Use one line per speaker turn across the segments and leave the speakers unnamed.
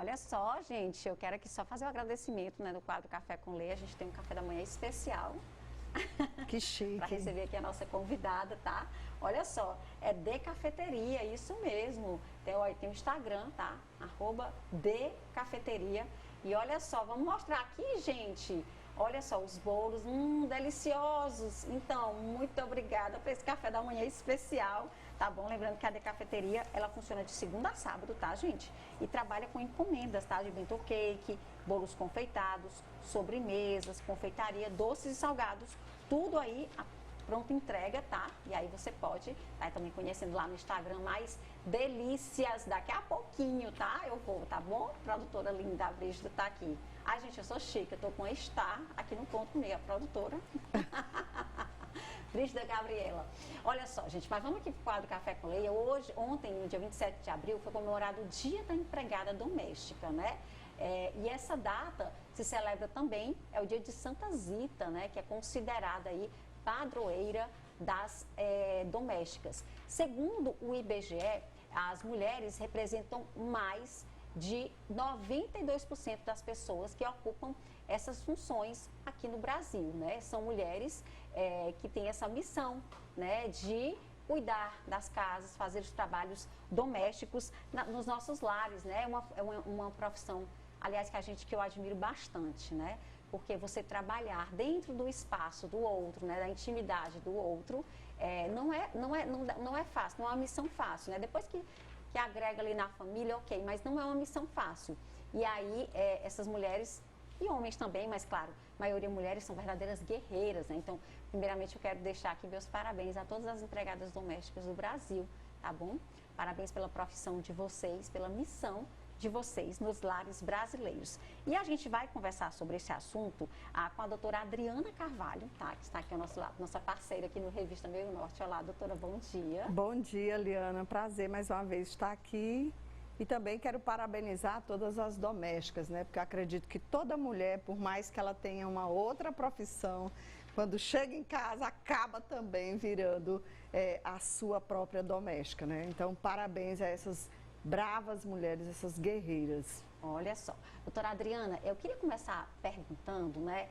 Olha só, gente, eu quero aqui só fazer um agradecimento, né, do quadro Café com Lê. A gente tem um café da manhã especial.
Que chique.
Para receber aqui a nossa convidada, tá? Olha só, é De Cafeteria, isso mesmo. Tem o Instagram, tá? @De Cafeteria. E olha só, vamos mostrar aqui, gente. Olha só, os bolos, deliciosos. Então, muito obrigada por esse café da manhã especial, tá bom? Lembrando que a De Cafeteria, ela funciona de segunda a sábado, tá, gente? E trabalha com encomendas, tá? De bento cake, bolos confeitados, sobremesas, confeitaria, doces e salgados, tudo aí pronta entrega, tá? E aí você pode estar também conhecendo lá no Instagram mais delícias daqui a pouquinho, tá? Eu vou, tá bom? Produtora linda, a Brígida tá aqui. Ai, gente, eu sou chique, eu tô com a Star aqui no ponto comigo, a produtora. Brígida Gabriela. Olha só, gente, mas vamos aqui pro quadro Café com Leia. Ontem, no dia 27 de abril, foi comemorado o Dia da Empregada Doméstica, né? E essa data se celebra também, é o dia de Santa Zita, né? Que é considerada aí padroeira das domésticas. Segundo o IBGE, as mulheres representam mais de 92% das pessoas que ocupam essas funções aqui no Brasil, né? São mulheres que têm essa missão, né, de cuidar das casas, fazer os trabalhos domésticos nos nossos lares, né? É uma profissão, aliás, que eu admiro bastante, né? Porque você trabalhar dentro do espaço do outro, né, da intimidade do outro, não é fácil, não é uma missão fácil, né? Depois que agrega ali na família, ok, mas não é uma missão fácil. E aí, essas mulheres, e homens também, mas claro, a maioria mulheres são verdadeiras guerreiras, né? Então, primeiramente eu quero deixar aqui meus parabéns a todas as empregadas domésticas do Brasil, tá bom? Parabéns pela profissão de vocês, pela missão de vocês nos lares brasileiros. E a gente vai conversar sobre esse assunto com a doutora Adriana Carvalho, tá? Que está aqui ao nosso lado, nossa parceira aqui no Revista Meio Norte. Olá, doutora, bom dia.
Bom dia, Liana. Prazer mais uma vez estar aqui. E também quero parabenizar todas as domésticas, né? Porque eu acredito que toda mulher, por mais que ela tenha uma outra profissão, quando chega em casa, acaba também virando a sua própria doméstica, né? Então, parabéns a essas bravas mulheres, essas guerreiras.
Olha só, doutora Adriana, eu queria começar perguntando, né?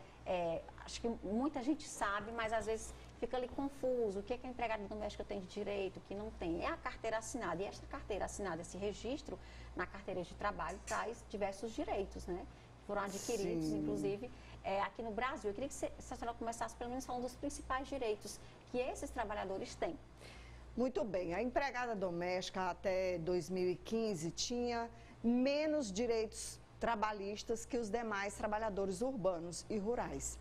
Acho que muita gente sabe, mas às vezes fica ali confuso. O que a empregada doméstica tem de direito, o que não tem? É a carteira assinada. E esta carteira assinada, esse registro na carteira de trabalho, traz diversos direitos, né? Que foram adquiridos, sim, inclusive, aqui no Brasil. Eu queria que a senhora começasse pelo menos falando dos principais direitos que esses trabalhadores têm.
Muito bem, a empregada doméstica até 2015 tinha menos direitos trabalhistas que os demais trabalhadores urbanos e rurais.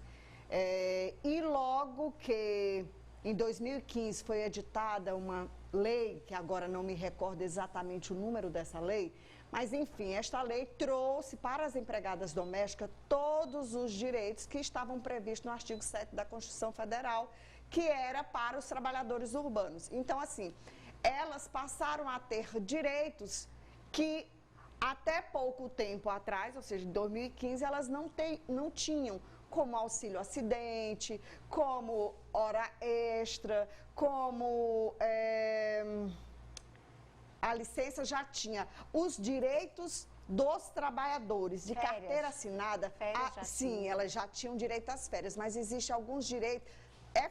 E logo que em 2015 foi editada uma lei, que agora não me recordo exatamente o número dessa lei, mas enfim, esta lei trouxe para as empregadas domésticas todos os direitos que estavam previstos no artigo 7 da Constituição Federal, que era para os trabalhadores urbanos. Então, assim, elas passaram a ter direitos que até pouco tempo atrás, ou seja, em 2015, elas não tinham, como auxílio acidente, como hora extra, como a licença já tinha. Os direitos dos trabalhadores de
férias.
Carteira assinada, sim, elas já tinham direito às férias, mas existem alguns direitos.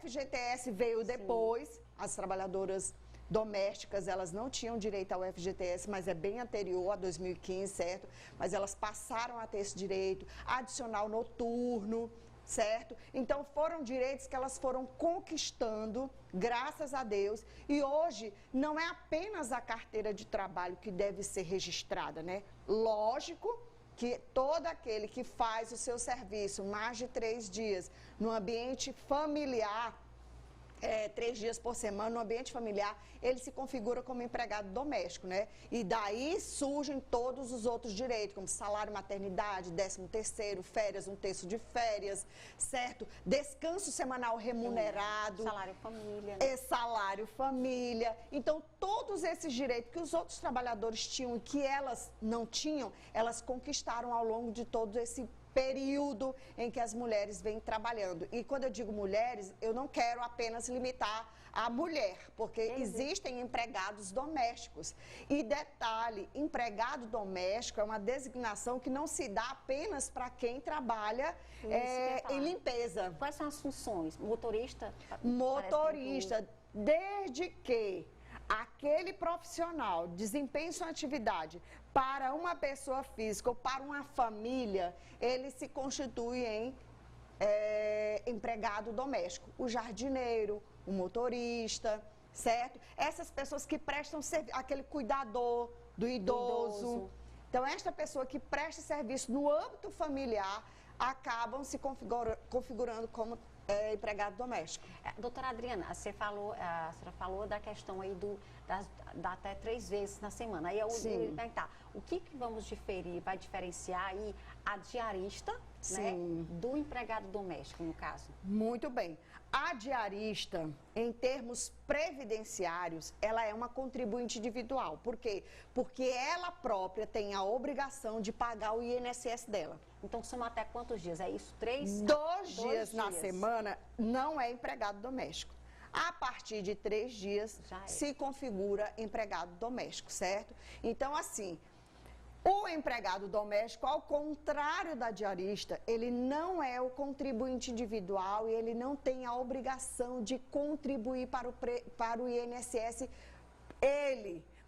FGTS veio depois, sim. As trabalhadoras domésticas, elas não tinham direito ao FGTS, mas é bem anterior a 2015, certo? Mas elas passaram a ter esse direito, adicional noturno, certo? Então, foram direitos que elas foram conquistando, graças a Deus, e hoje não é apenas a carteira de trabalho que deve ser registrada, né? Lógico que todo aquele que faz o seu serviço mais de 3 dias no ambiente familiar, 3 dias por semana no ambiente familiar, ele se configura como empregado doméstico, né? E daí surgem todos os outros direitos, como salário maternidade, 13º, férias, 1/3 de férias, certo? Descanso semanal remunerado.
Salário família, né?
Salário família. Então, todos esses direitos que os outros trabalhadores tinham e que elas não tinham, elas conquistaram ao longo de todo esse período em que as mulheres vêm trabalhando. E quando eu digo mulheres, eu não quero apenas limitar a mulher, porque existem empregados domésticos. E detalhe, empregado doméstico é uma designação que não se dá apenas para quem trabalha em limpeza.
Quais são as funções? Motorista?
Motorista, desde que aquele profissional desempenhe sua atividade para uma pessoa física ou para uma família, ele se constitui em empregado doméstico. O jardineiro, o motorista, certo? Essas pessoas que prestam serviço, aquele cuidador do idoso. Então, esta pessoa que presta serviço no âmbito familiar acabam se configurando como empregado doméstico.
Doutora Adriana, a senhora falou da questão aí da até 3 vezes na semana. Aí eu ia perguntar, o que vamos vai diferenciar aí a diarista, né, do empregado doméstico, no caso?
Muito bem. A diarista, em termos previdenciários, ela é uma contribuinte individual. Por quê? Porque ela própria tem a obrigação de pagar o INSS dela.
Então, soma até quantos dias? É isso? 3?
2 dias na semana não é empregado doméstico. A partir de 3 dias se configura empregado doméstico, certo? Então, assim, o empregado doméstico, ao contrário da diarista, ele não é o contribuinte individual e ele não tem a obrigação de contribuir para o INSS,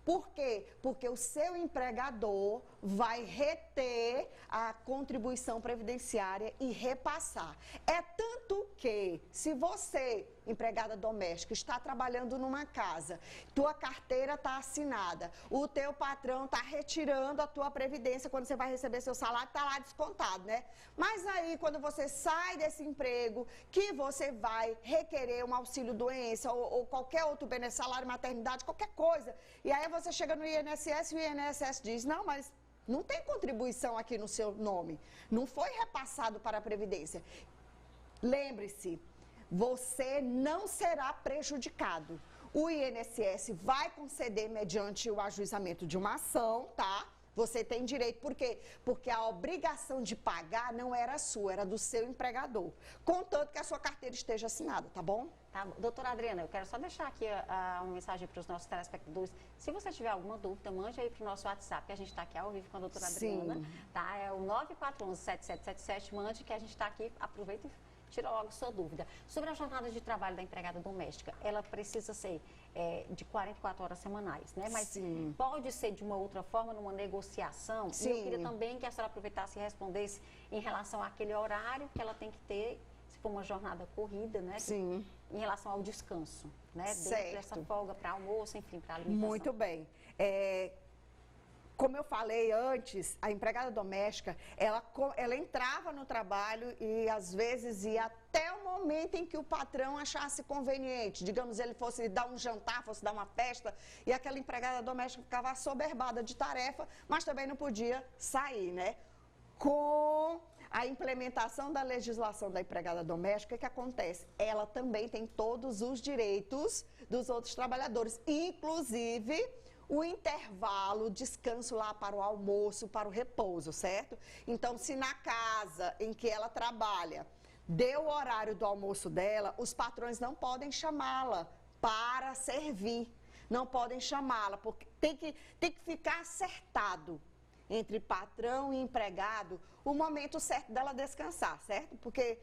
Por quê? Porque o seu empregador vai reter a contribuição previdenciária e repassar. É tanto que, se você, empregada doméstica, está trabalhando numa casa, tua carteira está assinada, o teu patrão está retirando a tua previdência quando você vai receber seu salário, está lá descontado, né? Mas aí, quando você sai desse emprego, que você vai requerer um auxílio-doença ou qualquer outro benefício, salário, maternidade, qualquer coisa, e aí você chega no INSS e o INSS diz, não, mas não tem contribuição aqui no seu nome, não foi repassado para a Previdência. Lembre-se, você não será prejudicado. O INSS vai conceder mediante o ajuizamento de uma ação, tá? Você tem direito, por quê? Porque a obrigação de pagar não era sua, era do seu empregador. Contanto que a sua carteira esteja assinada, tá bom?
Tá, doutora Adriana, eu quero só deixar aqui uma mensagem para os nossos telespectadores. Se você tiver alguma dúvida, mande aí para o nosso WhatsApp, que a gente está aqui ao vivo com a doutora Adriana. Tá? É o 9411-7777, mande que a gente está aqui, aproveita e tira logo sua dúvida. Sobre a jornada de trabalho da empregada doméstica, ela precisa ser de 44 horas semanais, né? Mas pode ser de uma outra forma, numa negociação. E eu queria também que a senhora aproveitasse e respondesse em relação àquele horário que ela tem que ter, se for uma jornada corrida, né? Em relação ao descanso, né? Dentro dessa folga para almoço, enfim, para alimentação.
Muito bem. Como eu falei antes, a empregada doméstica, ela entrava no trabalho e às vezes ia até o momento em que o patrão achasse conveniente. Digamos, ele fosse dar um jantar, fosse dar uma festa, e aquela empregada doméstica ficava assoberbada de tarefa, mas também não podia sair, né? Com a implementação da legislação da empregada doméstica, o que acontece? Ela também tem todos os direitos dos outros trabalhadores, inclusive o intervalo, o descanso lá para o almoço, para o repouso, certo? Então, se na casa em que ela trabalha, deu o horário do almoço dela, os patrões não podem chamá-la para servir, não podem chamá-la, porque tem que ficar acertado entre patrão e empregado o momento certo dela descansar, certo? Porque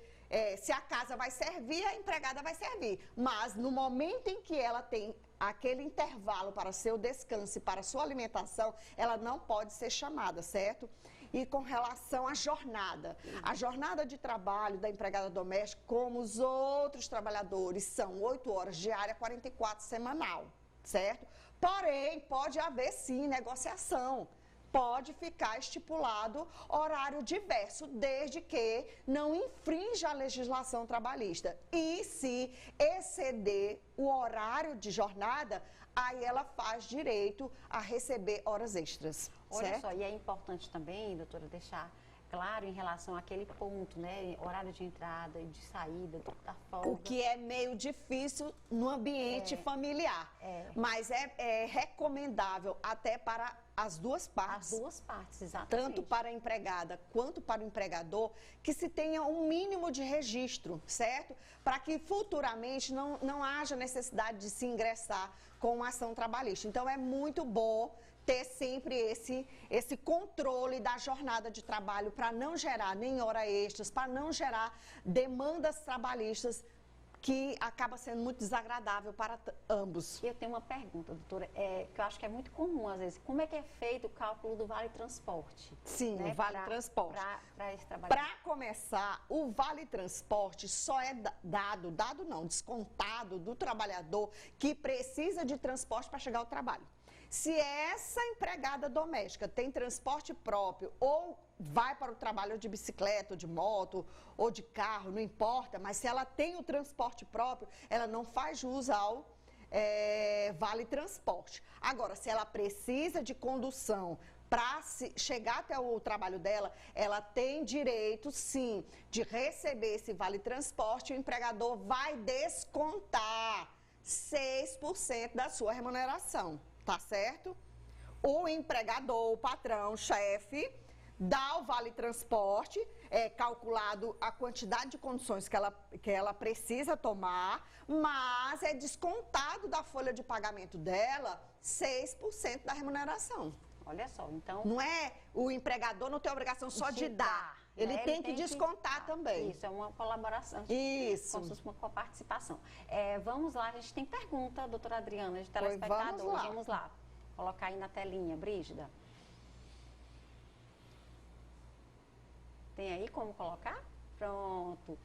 se a casa vai servir, a empregada vai servir. Mas no momento em que ela tem aquele intervalo para seu descanso e para sua alimentação, ela não pode ser chamada, certo? E com relação à jornada, a jornada de trabalho da empregada doméstica, como os outros trabalhadores, são 8 horas diária, 44 semanal, certo? Porém, pode haver sim negociação. Pode ficar estipulado horário diverso, desde que não infrinja a legislação trabalhista. E se exceder o horário de jornada, aí ela faz direito a receber horas extras.
Olha só, e é importante também, doutora, deixar claro em relação àquele ponto, né? Horário de entrada e de saída, da folga.
O que é meio difícil no ambiente familiar. Mas é recomendável até para as duas partes.
As duas partes, exatamente.
Tanto para a empregada quanto para o empregador, que se tenha um mínimo de registro, certo? Para que futuramente não haja necessidade de se ingressar com uma ação trabalhista. Então, é muito bom ter sempre esse controle da jornada de trabalho para não gerar nem hora extras, para não gerar demandas trabalhistas que acaba sendo muito desagradável para ambos.
E eu tenho uma pergunta, doutora, que eu acho que é muito comum às vezes. Como é que é feito o cálculo do Vale Transporte?
Sim,
né?
o Vale Transporte.
Para esse trabalhador.
Para começar, o Vale Transporte só é dado não, descontado do trabalhador que precisa de transporte para chegar ao trabalho. Se essa empregada doméstica tem transporte próprio ou vai para o trabalho de bicicleta, ou de moto, ou de carro, não importa, mas se ela tem o transporte próprio, ela não faz jus ao Vale Transporte. Agora, se ela precisa de condução para chegar até o trabalho dela, ela tem direito, sim, de receber esse Vale Transporte e o empregador vai descontar 6% da sua remuneração. Tá certo? O empregador, o patrão, o chefe, dá o Vale Transporte, calculado a quantidade de conduções que ela precisa tomar, mas é descontado da folha de pagamento dela 6% da remuneração.
Olha só, então...
Não é, o empregador não tem obrigação só de dar, ele tem que descontar também.
Isso, é uma colaboração.
Isso.
Como se fosse uma coparticipação. Vamos lá, a gente tem pergunta, doutora Adriana, de telespectadores. Vamos lá. Colocar aí na telinha, Brígida. Tem aí como colocar? Pronto.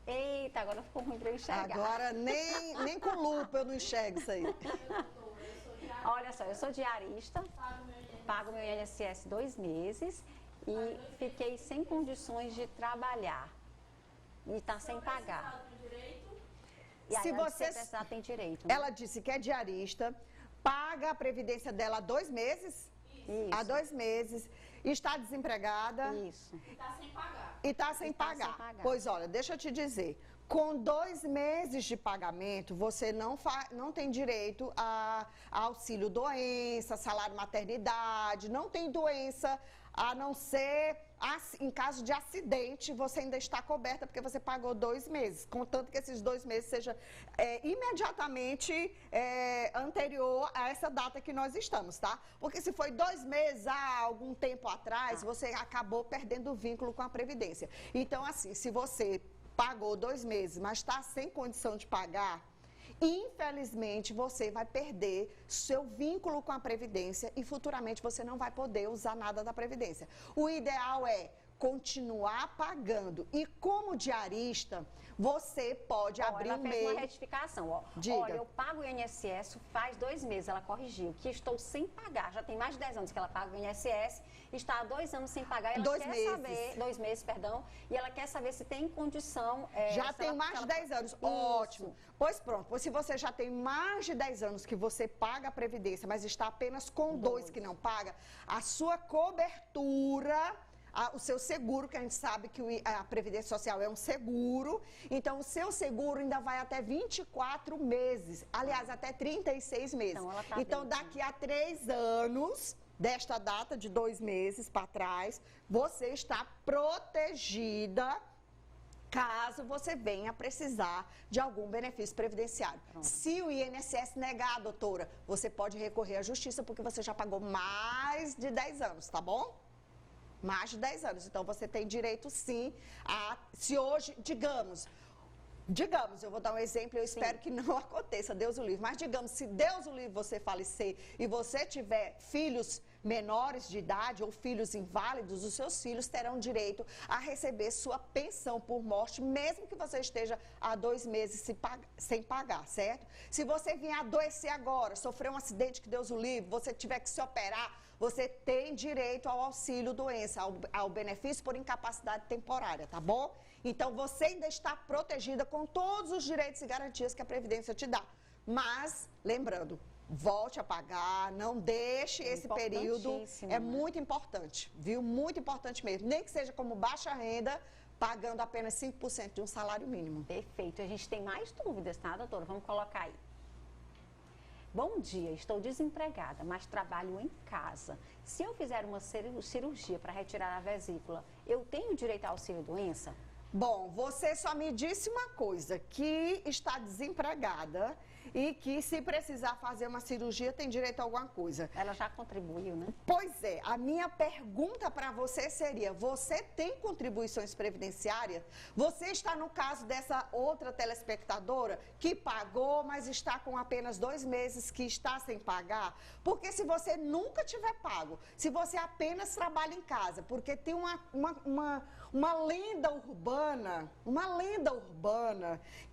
Eita, agora ficou ruim para eu enxergar.
Agora nem com lupa eu não enxergo isso aí.
Olha só, eu sou diarista, pago meu INSS 2 meses e fiquei sem condições de trabalhar. E está sem pagar. E aí,
se você
precisar, tem direito. Né?
Ela disse que é diarista, paga a previdência dela há 2 meses.
Isso.
Há 2 meses. Está desempregada.
Isso.
E está sem pagar.
E está sem pagar. Pois olha, deixa eu te dizer. Com 2 meses de pagamento, você não tem direito a auxílio doença, salário maternidade, não tem doença, a não ser em caso de acidente, você ainda está coberta porque você pagou 2 meses, contanto que esses 2 meses seja imediatamente anterior a essa data que nós estamos, tá? Porque se foi 2 meses há algum tempo atrás, você acabou perdendo o vínculo com a Previdência. Então, assim, se você pagou 2 meses, mas está sem condição de pagar, infelizmente você vai perder seu vínculo com a Previdência e futuramente você não vai poder usar nada da Previdência. O ideal é continuar pagando. E como diarista, você pode abrir um
e-mail. Ela fez uma retificação, ó.
Diga.
Olha, eu pago o INSS faz 2 meses, ela corrigiu, que estou sem pagar. Já tem mais de 10 anos que ela paga o INSS, está há 2 anos sem pagar. Ela quer saber, 2 meses, perdão, e ela quer saber se tem condição.
Já tem mais de 10 anos.
Isso.
Ótimo. Pois pronto, pois se você já tem mais de 10 anos que você paga a Previdência, mas está apenas com 2 que não paga, a sua cobertura, o seu seguro, que a gente sabe que a Previdência Social é um seguro, então o seu seguro ainda vai até 24 meses, aliás, até 36 meses. Então daqui a 3 anos, desta data de 2 meses para trás, você está protegida caso você venha precisar de algum benefício previdenciário.
Pronto.
Se o INSS negar, doutora, você pode recorrer à justiça porque você já pagou mais de 10 anos, tá bom? Mais de 10 anos. Então, você tem direito, sim, se hoje, digamos, eu vou dar um exemplo, eu espero que não aconteça, Deus o livre, mas digamos, se Deus o livre você falecer e você tiver filhos menores de idade ou filhos inválidos, os seus filhos terão direito a receber sua pensão por morte, mesmo que você esteja há 2 meses sem pagar, certo? Se você vier adoecer agora, sofrer um acidente, que Deus o livre, você tiver que se operar, você tem direito ao auxílio doença, ao benefício por incapacidade temporária, tá bom? Então, você ainda está protegida com todos os direitos e garantias que a Previdência te dá. Mas, lembrando, volte a pagar, não deixe esse período, é muito importante, viu? Muito importante mesmo, nem que seja como baixa renda, pagando apenas 5% de um salário mínimo.
Perfeito, a gente tem mais dúvidas, tá, doutora? Vamos colocar aí. Bom dia, estou desempregada, mas trabalho em casa. Se eu fizer uma cirurgia para retirar a vesícula, eu tenho direito ao auxílio-doença?
Bom, você só me disse uma coisa, que está desempregada e que se precisar fazer uma cirurgia tem direito a alguma coisa.
Ela já contribuiu, né?
Pois é, a minha pergunta para você seria, você tem contribuições previdenciárias? Você está no caso dessa outra telespectadora que pagou, mas está com apenas 2 meses que está sem pagar? Porque se você nunca tiver pago, se você apenas trabalha em casa, porque tem uma lenda urbana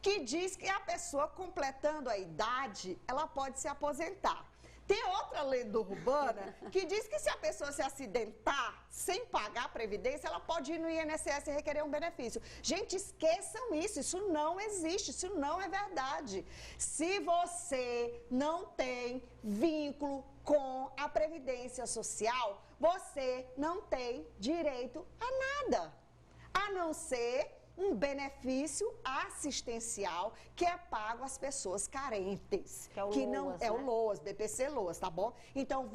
que diz que a pessoa completando a idade, ela pode se aposentar. Tem outra lenda urbana que diz que se a pessoa se acidentar sem pagar a previdência, ela pode ir no INSS e requerer um benefício. Gente, esqueçam isso não existe, isso não é verdade. Se você não tem vínculo com a Previdência Social, você não tem direito a nada, a não ser um benefício assistencial que é pago às pessoas carentes.
Que é o
LOAS,
né?
É o LOAS, BPC LOAS, tá bom? Então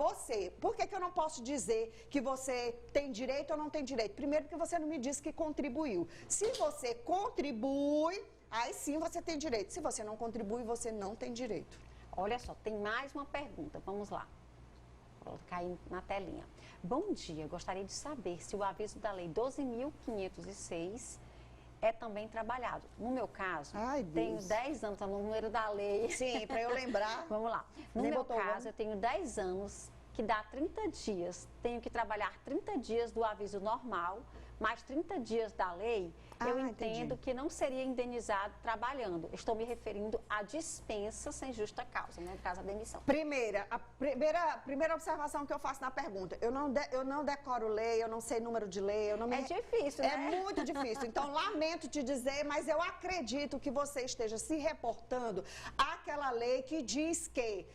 por que eu não posso dizer que você tem direito ou não tem direito? Primeiro porque você não me disse que contribuiu. Se você contribui, aí sim você tem direito. Se você não contribui, você não tem direito.
Olha só, tem mais uma pergunta, vamos lá. Vou cair na telinha. Bom dia, gostaria de saber se o aviso da Lei 12.506 é também trabalhado. No meu caso, tenho 10 anos, tá no número da lei.
Sim, para eu lembrar.
Vamos lá. No meu caso, eu tenho 10 anos, que dá 30 dias. Tenho que trabalhar 30 dias do aviso normal, mais 30 dias da lei. Eu entendo que não seria indenizado trabalhando. Estou me referindo à dispensa sem justa causa, né? No caso, a demissão.
A primeira observação que eu faço na pergunta, eu não decoro lei, eu não sei número de lei, eu não me...
É difícil, né?
É muito difícil. Então, lamento te dizer, mas eu acredito que você esteja se reportando àquela lei que diz que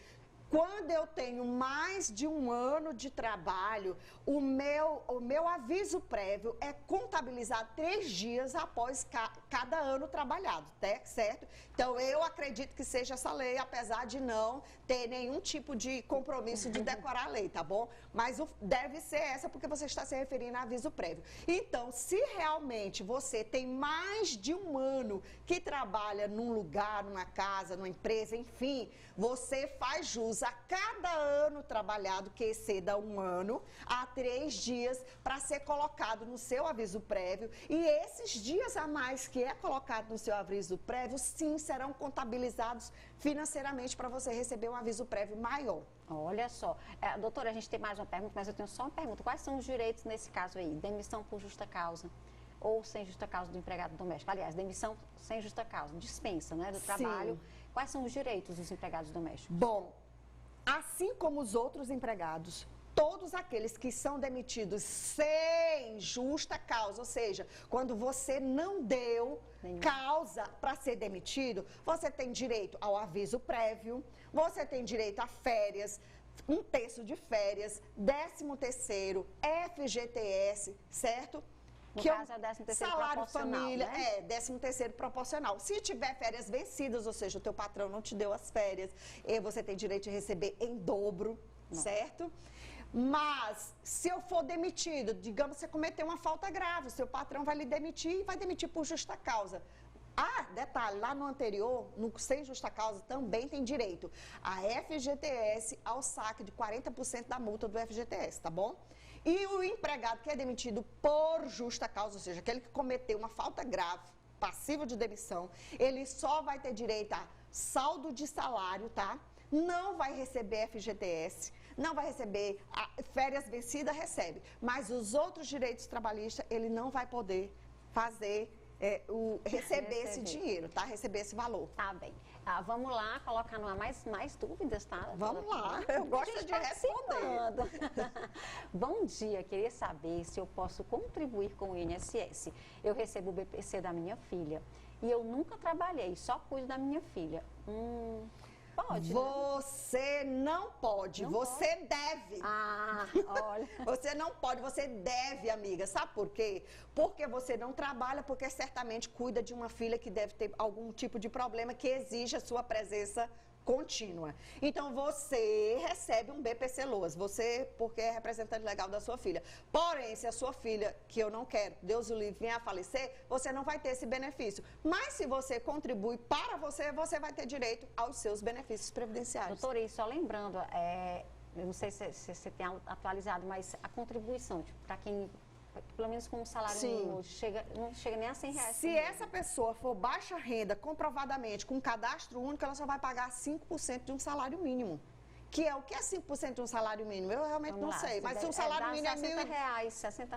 quando eu tenho mais de 1 ano de trabalho, o meu aviso prévio é contabilizado 3 dias após cada ano trabalhado, certo? Então, eu acredito que seja essa lei, apesar de não ter nenhum tipo de compromisso de decorar a lei, tá bom? Mas deve ser essa, porque você está se referindo a aviso prévio. Então, se realmente você tem mais de 1 ano que trabalha num lugar, numa casa, numa empresa, enfim, você faz jus a cada ano trabalhado que exceda 1 ano, há 3 dias para ser colocado no seu aviso prévio. E esses dias a mais que é colocado no seu aviso prévio, sim, serão contabilizados financeiramente para você receber um aviso prévio maior.
Olha só. Doutora, a gente tem mais uma pergunta, mas eu tenho só uma pergunta. Quais são os direitos nesse caso aí? Demissão por justa causa ou sem justa causa do empregado doméstico? Aliás, demissão sem justa causa, dispensa, né, do trabalho. Quais são os direitos dos empregados domésticos?
Bom, assim como os outros empregados, todos aqueles que são demitidos sem justa causa, ou seja, quando você não deu causa para ser demitido, você tem direito ao aviso prévio, você tem direito a férias, 1 terço de férias, 13º, FGTS, certo?
No caso, é 13º
salário família,
né?
13º proporcional. Se tiver férias vencidas, ou seja, o teu patrão não te deu as férias, você tem direito de receber em dobro, certo? Mas, se eu for demitido, digamos que você cometeu uma falta grave, o seu patrão vai lhe demitir e vai demitir por justa causa. Detalhe, lá no anterior, no sem justa causa, também tem direito a FGTS ao saque de 40% da multa do FGTS, tá bom? E o empregado que é demitido por justa causa, ou seja, aquele que cometeu uma falta grave, passivo de demissão, ele só vai ter direito a saldo de salário, tá? Não vai receber FGTS, não vai receber férias vencidas, recebe. Mas os outros direitos trabalhistas, ele não vai poder fazer, receber esse dinheiro, tá? Receber esse valor.
Tá bem. Vamos lá, colocar mais dúvidas, tá?
Vamos lá, eu gosto de responder.
Bom dia, queria saber se eu posso contribuir com o INSS. Eu recebo o BPC da minha filha e eu nunca trabalhei, só cuido da minha filha. pode, né?
Você não pode, você deve.
Ah, olha.
Você não pode, você deve, amiga. Sabe por quê? Porque você não trabalha, porque certamente cuida de uma filha que deve ter algum tipo de problema que exige a sua presença contínua. Então, você recebe um BPC Loas, você, porque é representante legal da sua filha. Porém, se a sua filha, que eu não quero, Deus o livre, vier a falecer, você não vai ter esse benefício. Mas se você contribui para você, você vai ter direito aos seus benefícios previdenciários.
Doutora, e só lembrando, eu não sei se você tem atualizado, mas a contribuição, tipo, para quem, pelo menos com um salário mínimo, não chega nem a R$100.
Se essa pessoa for baixa renda, comprovadamente, com cadastro único, ela só vai pagar 5% de um salário mínimo. Que é o que é 5% de um salário mínimo? Eu realmente não sei. Mas se o salário mínimo é
R$60.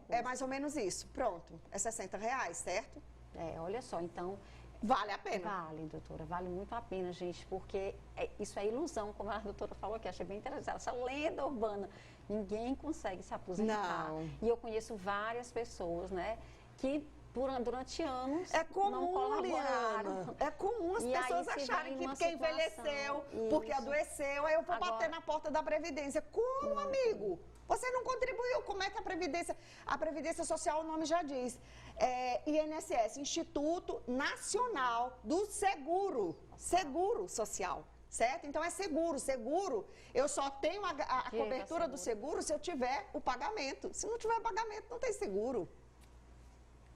É mais ou menos isso. Pronto. É R$60, certo?
Olha só, então...
Vale a pena.
Vale, doutora, vale muito a pena, gente, porque isso é ilusão, como a doutora falou aqui, achei bem interessante, essa lenda urbana, ninguém consegue se aposentar.
Não.
E eu conheço várias pessoas, né, que durante anos não colaboraram.
Liana, é comum as pessoas acharem que porque envelheceu, porque adoeceu, aí eu vou bater na porta da Previdência. Como, amigo? Você não contribuiu, como é que a Previdência Social, o nome já diz, INSS, Instituto Nacional do Seguro Social, certo? Então é seguro, eu só tenho a cobertura do seguro se eu tiver o pagamento, se não tiver pagamento não tem seguro.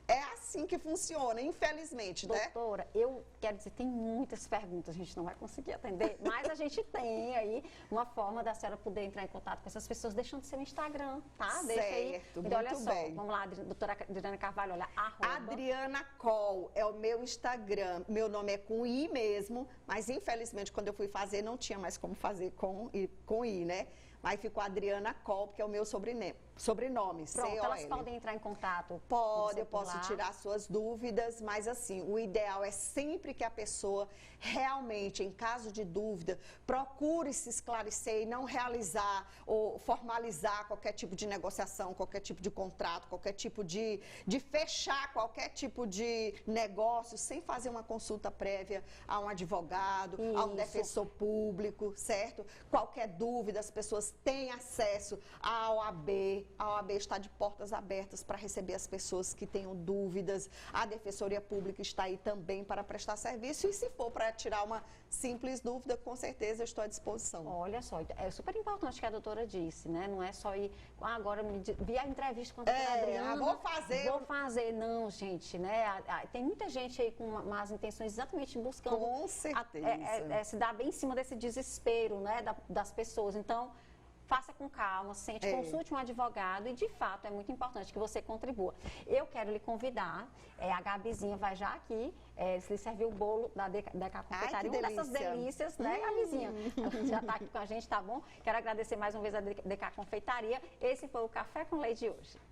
É assim que funciona, infelizmente, né?
Doutora, eu quero dizer, tem muitas perguntas, a gente não vai conseguir atender, mas a gente tem aí uma forma da senhora poder entrar em contato com essas pessoas, deixando seu Instagram, tá?
Certo,
deixa aí. Então, olha só,
bem.
Vamos lá, doutora Adriana Carvalho, olha,
Adriana Coll é o meu Instagram, meu nome é com I mesmo, mas infelizmente quando eu fui fazer não tinha mais como fazer com I, né? Mas ficou Adriana Coll, que é o meu sobrenome,
Pronto,
C-O-L.
elas podem entrar em contato?
Pode, eu posso tirar suas dúvidas, mas assim, o ideal é sempre que a pessoa realmente, em caso de dúvida, procure se esclarecer e não realizar ou formalizar qualquer tipo de negociação, qualquer tipo de contrato, qualquer tipo de fechar qualquer tipo de negócio sem fazer uma consulta prévia a um advogado, a um defensor público, certo? Qualquer dúvida, as pessoas têm acesso à OAB. A OAB está de portas abertas para receber as pessoas que tenham dúvidas. A Defensoria Pública está aí também para prestar serviço. E se for para tirar uma simples dúvida, com certeza eu estou à disposição.
Olha só, é super importante o que a doutora disse, né? Não é só ir, agora vi a entrevista com a doutora Adriana.
Vou fazer.
Não, gente, né? Tem muita gente aí com más intenções exatamente buscando...
Com certeza.
Se dar bem em cima desse desespero, né? Das pessoas. Então... Faça com calma, consulte um advogado e, de fato, é muito importante que você contribua. Eu quero lhe convidar, a Gabizinha vai já aqui, se lhe servir o bolo da DK Confeitaria, uma dessas delícias, né, Gabizinha? Ela já está aqui com a gente, tá bom? Quero agradecer mais uma vez a DK Confeitaria. Esse foi o Café com Leite de hoje.